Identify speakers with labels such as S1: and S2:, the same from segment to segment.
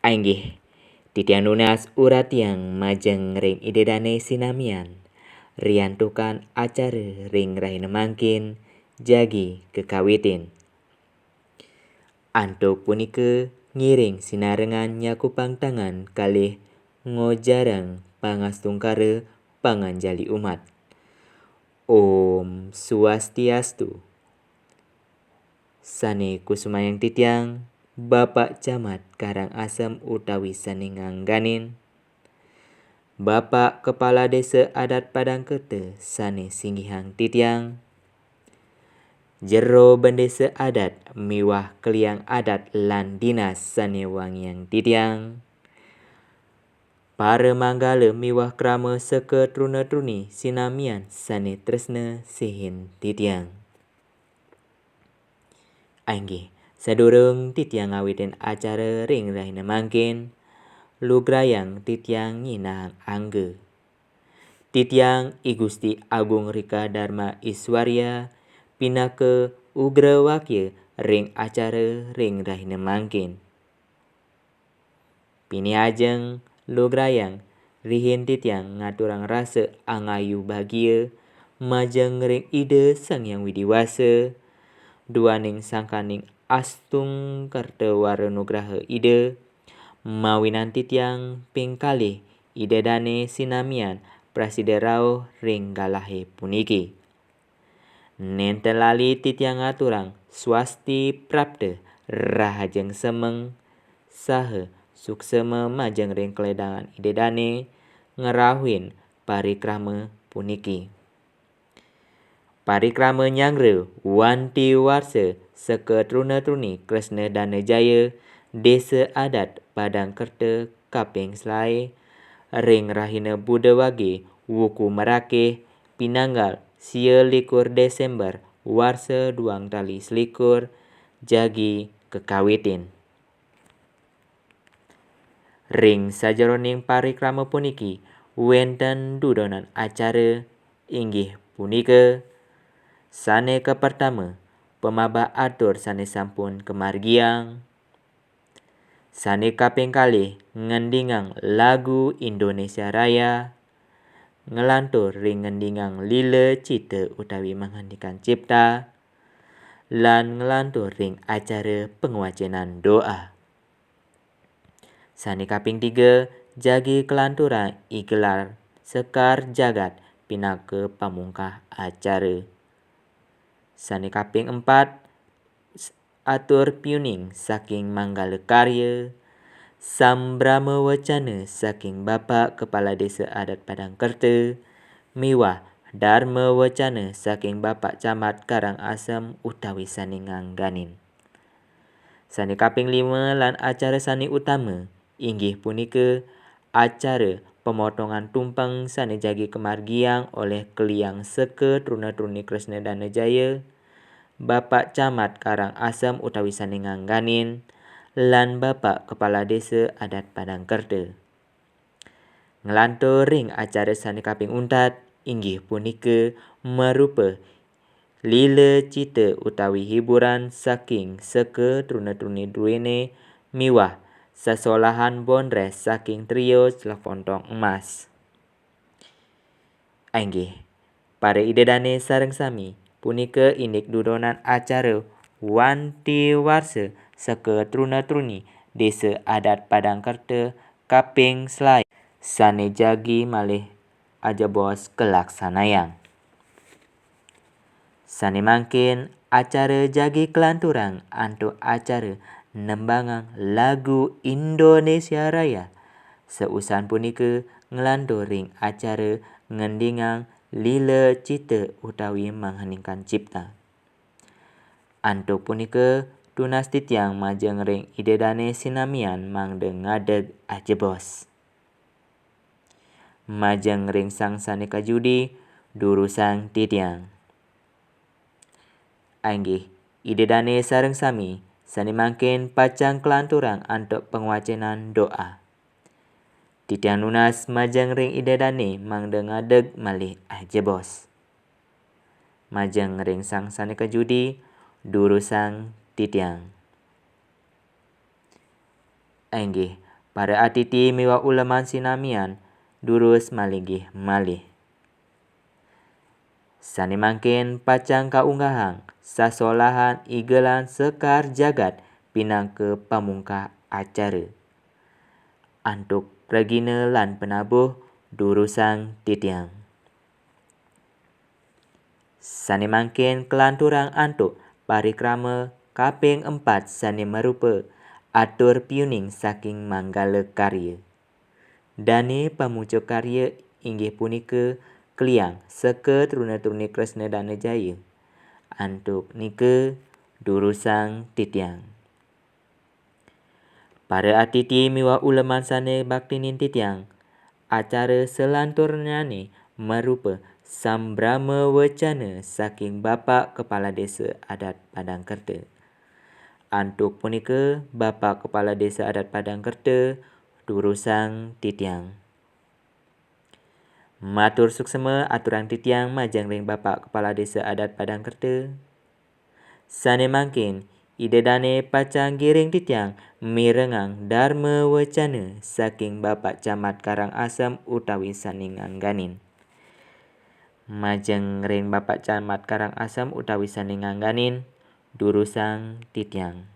S1: Ainggih, titiang nunas urat yang majeng ring idedane sinamian. Riantukan acara ring rahina mangkin jagi kekawitin. Antuk punika ngiring sinarengan nyakupang tangan kalih ngojarang pangastungkara panganjali umat. Om Swastiastu. Sane kusumayang titiang Bapak Camat Karangasem utawi sane ngangganin, Bapak Kepala Desa Adat Padangkerta sane singgihang titiang, jero bendesa adat miwah keliang adat lan dinas sane wangiang titiang, para manggala miwah krama seka truna-truni sinamian sane tresna sihin titiang. Ainggih, sadurung titiang ngawitin acara ring rahina mangkin, lugrayang titiang nginahang angga. Titiang I Gusti Agung Rika Dharma Iswarya pinaka ugra wakya ring acara ring rahina mangkin. Pini ajeng lugrayang rihin titiang ngaturang rasa angayu bahagia majeng ring ida Sang Hyang Widiwasa, duaning sangkaning astung kartawara nugraha ida, mawinan titiang pingkalih idedane sinamian prasida rauh ring galahe puniki. Nenten lali titiang ngaturang swasti prapta rahajeng semeng saha suksema majeng ring keledangan idedane ngerahuin parikrama puniki. Parikrama nyangra wanti warsa seka truna-truni Kresna Dana Jaya Desa Adat Padangkerta kaping selai ring rahina Buda Wage Wuku Merakeh Pinanggal sia 21 Desember warsa 2021 jagi kekawitin. Ring sajeroning parikrama puniki wenten dudonan acara inggih punika sane kepertama pemabah atur sane sampun kemargiang, sane kaping kalih ngendingang lagu Indonesia Raya, ngelantur ring ngendingang lila cita utawi menghendikan cipta, lan ngelantur ring acara penguacenan doa. Sane kaping 3 jagi kelanturan igelar Sekar Jagat pinaka pamungkah acara. Sane kaping 4 atur piuning saking Manggala Karya, sambrama wacana saking Bapak Kepala Desa Adat Padangkerta, miwah dharma wacana saking Bapak Camat Karangasem utawi sane ngangganin. Sane kaping 5 lan acara sane utama inggih punika acara pemotongan tumpeng sane jagi kemargiang oleh keliang seka truna-truni Kresna Dana Jaya, Bapak Camat Karangasem utawi sane ngangganin, lan Bapak Kepala Desa Adat Padangkerta. Ngelantur ring acara sane kaping 4 inggih punika merupa lila cita utawi hiburan saking seka truna-truni duwene miwah sasolahan bondres saking trio Slepontong Emas. Ainggih, para idedane sareng sami punika indik dudonan acara wanti warsa seka truna-truni Desa Adat Padangkerta kaping selai sane jagi malih ajebos kelaksanayang. Sane mangkin acara jagi kelanturang antuk acara nembangang lagu Indonesia Raya. Seusan punika ngelantur ring acara ngendingang lila cita utawi mengheningkan cipta. Antuk punika tunas titiang majeng ring idedane sinamian mangde ngadeg ajebos. Majeng ring sang sane kajudi durusang titiang. Ainggih, idedane sareng sami sane mangkin pacang kelanturang antuk penguacenan doa. Titiang nunas majeng ring idedane mangde ngadeg malih ajebos. Majeng ring sang sane kajudi durusang titiang. Inggih, para atiti miwa uleman sinamian durus malinggih malih. Sani mangkin pacang kaunggahang sasolahan igelan sekar jagat pinangke pamungkah acara. Antuk pragina lan penabuh durusang titiang. Sani mangkin kelanturang antuk parikrama kaping 4 sani merupa atur piuning saking manggala karya. Dane pamuncuk karya inggih punika Kliang seket runa-turni Kresna Dana Jaya. Antuk nika durusang titiang. Para atiti miwa uleman sane baktinin titiang. Acara selanturnane merupa sambrama wacana saking Bapa Kepala Desa Adat Padangkerta. Antuk punika Bapa Kepala Desa Adat Padangkerta durusang titiang. Matur suksema aturan titiang majang ring Bapa Kepala Desa Adat Padangkerta. Sane mangkin idedane pacang giring titiang mirengang dharma wacana saking Bapa Camat Karangasem utawi saningan ganin. Majeng ring Bapa Camat Karangasem utawi saningan ganin durusang titiang.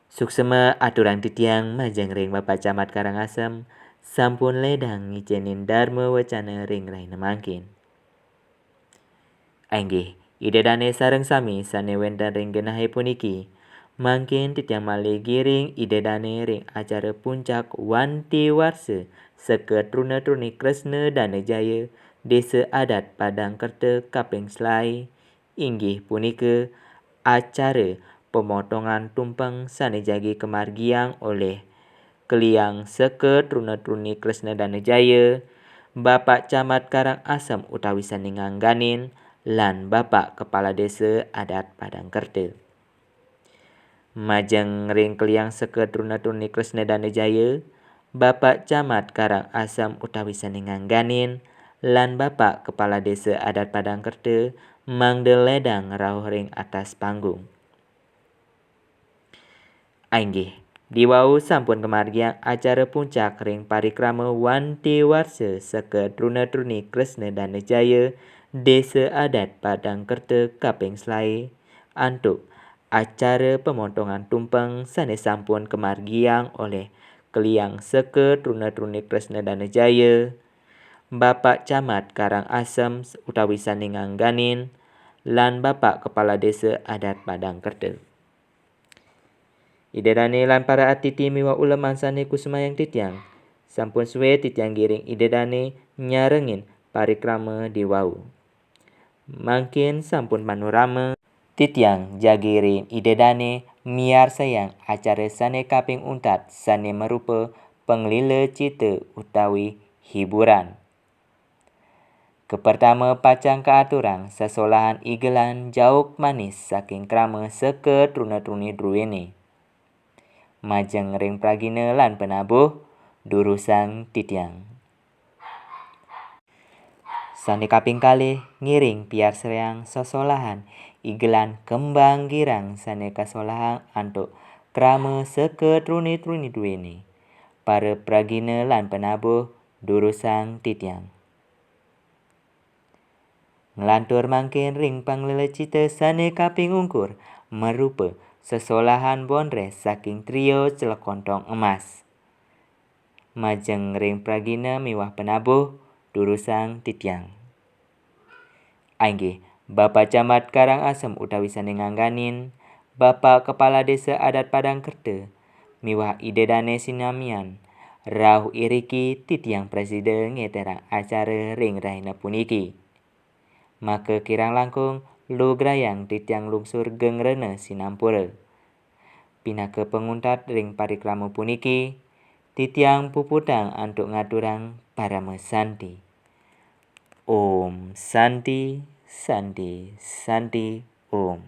S1: Suksema aturan titiang majeng ring Bapa Camat Karangasem sampun ledang ngicenin dharma wacana ring raina mangkin. Inggih, idedane sareng sami sane wenten ring genahe puniki. Mangkin titiang malih giring idedane ring acara puncak wanti warsa seket runa-turni Kresna Dana Jaya Desa Adat Padangkerta kaping selai. Inggih punika acara pemotongan tumpeng sane jagi kemargiang oleh Kliang seket runa-turni Kresna Dana Jaya, Bapa Camat Karangasem utawi saningan ganin, lan Bapa Kepala Desa Adat Padangkerta. Majeng ring Kliang seket runa-turni Kresna Dana Jaya, Bapa Camat Karangasem utawi saningan ganin, lan Bapa Kepala Desa Adat Padangkerta mangdel ledang rauh ring atas panggung. Inggih, diwau sampun kemargiang acara puncak ring parikrama wanti warsa seket runa-turni Kresna Dana Jaya Desa Adat Padangkerta kaping selai. Antuk acara pemotongan tumpeng sane sampun kemargiang oleh Kliang seket runa-turni Kresna Dana Jaya, Bapa Camat Karangasem utawi saningan ganin, lan Bapa Kepala Desa Adat Padangkerta. Idedane lan para atiti miwa uleman sane kusumayang titiang. Sampun suwe titiang giring idedane nyarengin parikrama diwau. Mangkin sampun panorama titiang jagirin idedane miar sayang acara sane kaping 4 sane merupa penglila cita utawi hiburan. Kepertama pacang keaturan sasolahan igelan jauk manis saking krama seket runa-turni druene. Majeng ring pragina lan penabuh durusang titiang. Sane kaping kalih ngiring piar sereang sosolahan igelan kembang girang sane kasolahan antuk krama seket runi-runi duene. Para pragina lan penabuh durusang titiang. Ngelantur mangkin ring panglelecita sane kaping ungkur merupa sesolahan bonres saking trio Celekontong Emas. Majeng ring pragina miwah penabuh durusang titiang. Inggih, Bapa Camat Karangasem utawi saningan ganin, Bapa Kepala Desa Adat Padangkerta miwah idedane sinamian rauh iriki titiang presiden ngeterang acara ring raina puniki. Maka kirang langkung lugrayang titiang lungsur gengrena sinampura. Pinaka penguntat ring parikrama puniki, titiang puputang antuk ngaturang parama santi. Om Santi, Santi, Santi, Om.